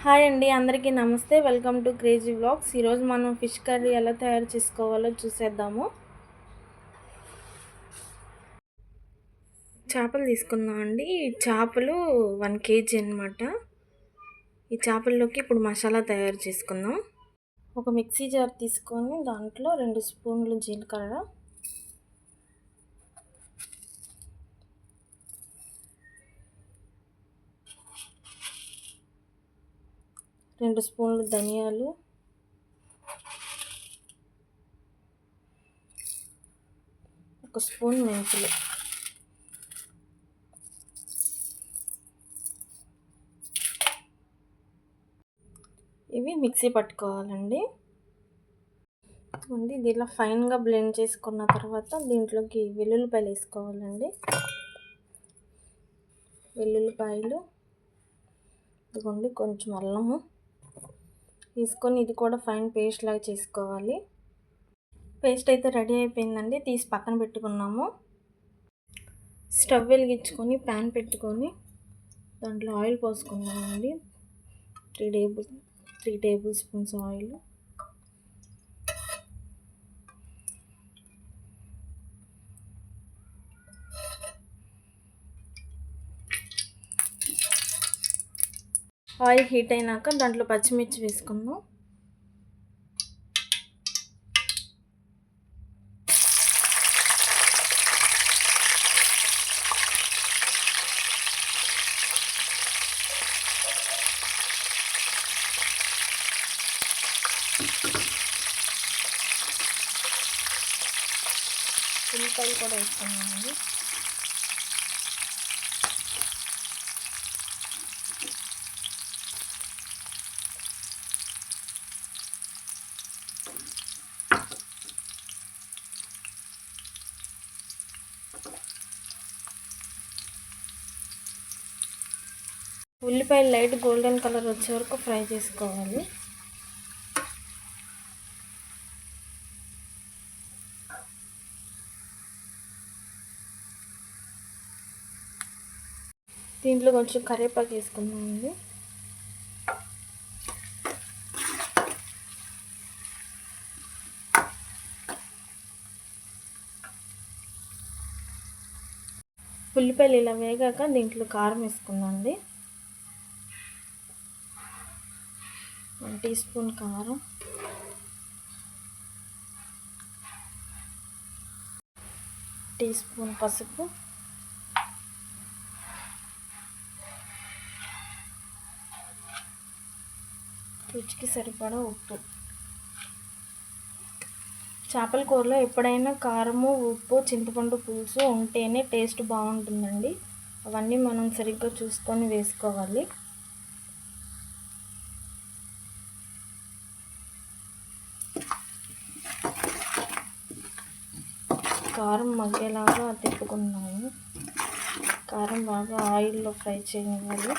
Hi అండి, అందరికీ నమస్తే. Welcome to crazy vlogs. ఈరోజు మనం ఫిష్ కర్రీ ఎలా తయారు చేసుకోవాలో చూసేద్దాము. చేపలు తీసుకుందాం అండి. చేపలు 1 kg అనమాట. ఈ చేపల్లోకి ఇప్పుడు మసాలా తయారు చేసుకుందాం. ఒక మిక్సీ జార్ తీసుకొని దాంట్లో 2 స్పూన్లు జీలకర్ర, 2 స్పూన్లు ధనియాలు, 1 స్పూన్ మెంతులు, ఇవి మిక్సీ పట్టుకోవాలండి. దీనిలో ఫైన్గా బ్లెండ్ చేసుకున్న తర్వాత దీంట్లోకి వెల్లుల్లిపాయలు వేసుకోవాలండి. వెల్లుల్లిపాయలు, ఇదిగోండి కొంచెం అల్లము తీసుకొని ఇది కూడా ఫైన్ పేస్ట్ లాగా చేసుకోవాలి. పేస్ట్ అయితే రెడీ అయిపోయిందండి. తీసి పక్కన పెట్టుకున్నాము. స్టవ్ వెలిగించుకొని ప్యాన్ పెట్టుకొని దాంట్లో ఆయిల్ పోసుకున్నామండి. 3 table spoons oil, oil heat అయినాక దాంట్లో పచ్చిమిర్చి వేసుకుందాం. ఉల్లిపాయలు కూడా వేసుకున్నామండి. ఉల్లిపాయలు లైట్ గోల్డెన్ కలర్ వచ్చే వరకు ఫ్రై చేసుకోవాలి. దీంట్లో కొంచెం కరివేపాకు వేసుకుందామండి. ఉల్లిపాయలు ఇలా వేగాక దీంట్లో కారం వేసుకుందామండి. 1 టీ స్పూన్ కారం, 1 టీ స్పూన్ పసుపు, రుచికి సరిపడా ఉప్పు. చేపల కూరలో ఎప్పుడైనా కారము, ఉప్పు, చింతపండు పులుసు ఉంటేనే టేస్ట్ బాగుంటుందండి. అవన్నీ మనం సరిగ్గా చూసుకొని వేసుకోవాలి. కారం మగ్గేలాగా తిప్పుకున్నాము. కారం బాగా ఆయిల్లో ఫ్రై చేయాలి.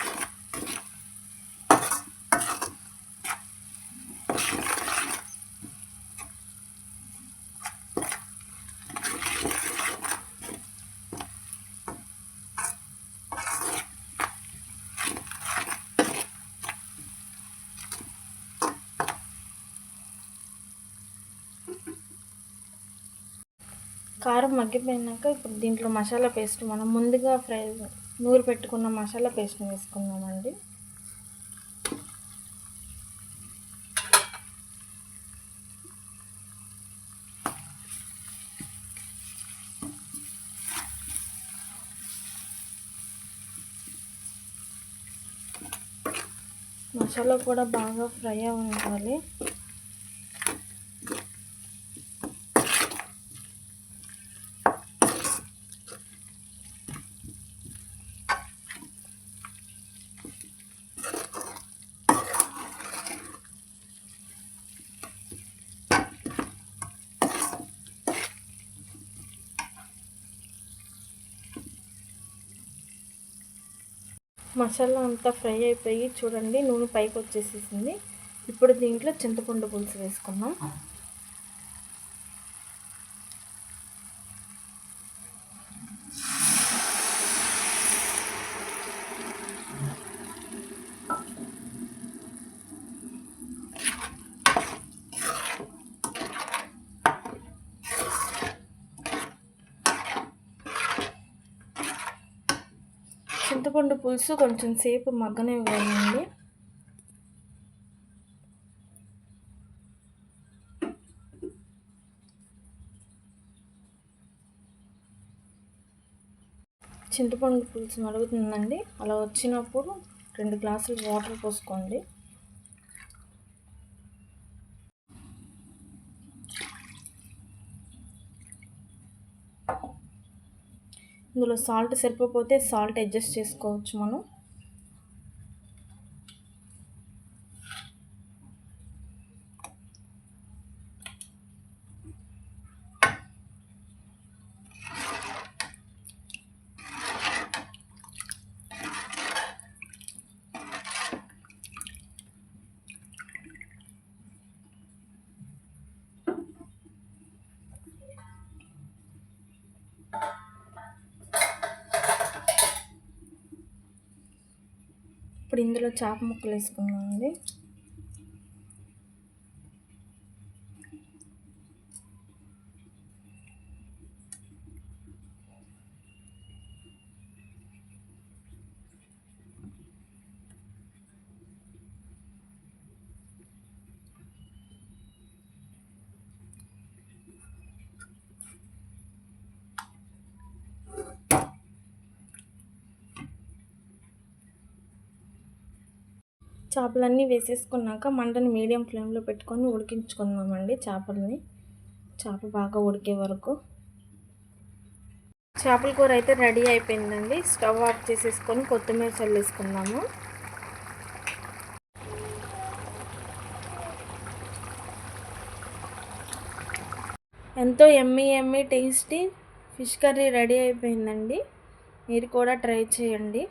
కారం మగ్గిపోయినాక ఇప్పుడు దీంట్లో మసాలా పేస్ట్, మనం ముందుగా నూరు పెట్టుకున్న మసాలా పేస్ట్ వేసుకుందామండి. మసాలా కూడా బాగా ఫ్రై అవ్వాలి. మసాలా అంతా ఫ్రై అయిపోయి చూడండి నూనె పైకి వచ్చేసేసింది. ఇప్పుడు దీంట్లో చింతపండు పులుసు వేసుకుందాం. చింతపండు పులుసు కొంచెం సేపు మగ్గనివ్వాలండి. చింతపండు పులుసు మరుగుతుందండి. అలా వచ్చినప్పుడు 2 గ్లాసులు వాటర్ పోసుకోండి. ఇందులో సాల్ట్ సరిపోతే సాల్ట్ అడ్జస్ట్ చేసుకోవచ్చు మనం. ఇప్పుడు ఇందులో చేప ముక్కలు వేసుకున్నామండి. చేపలన్నీ వేసేసుకున్నాక మంటని మీడియం ఫ్లేమ్లో పెట్టుకొని ఉడికించుకుందామండి చేప బాగా ఉడికే వరకు. చేపల కూర అయితే రెడీ అయిపోయిందండి. స్టవ్ ఆఫ్ చేసేసుకొని కొత్తిమీర చల్లేసుకుందాము. ఎంతో yummy tasty fish curry ready అయిపోయిందండి. మీరు కూడా ట్రై చేయండి.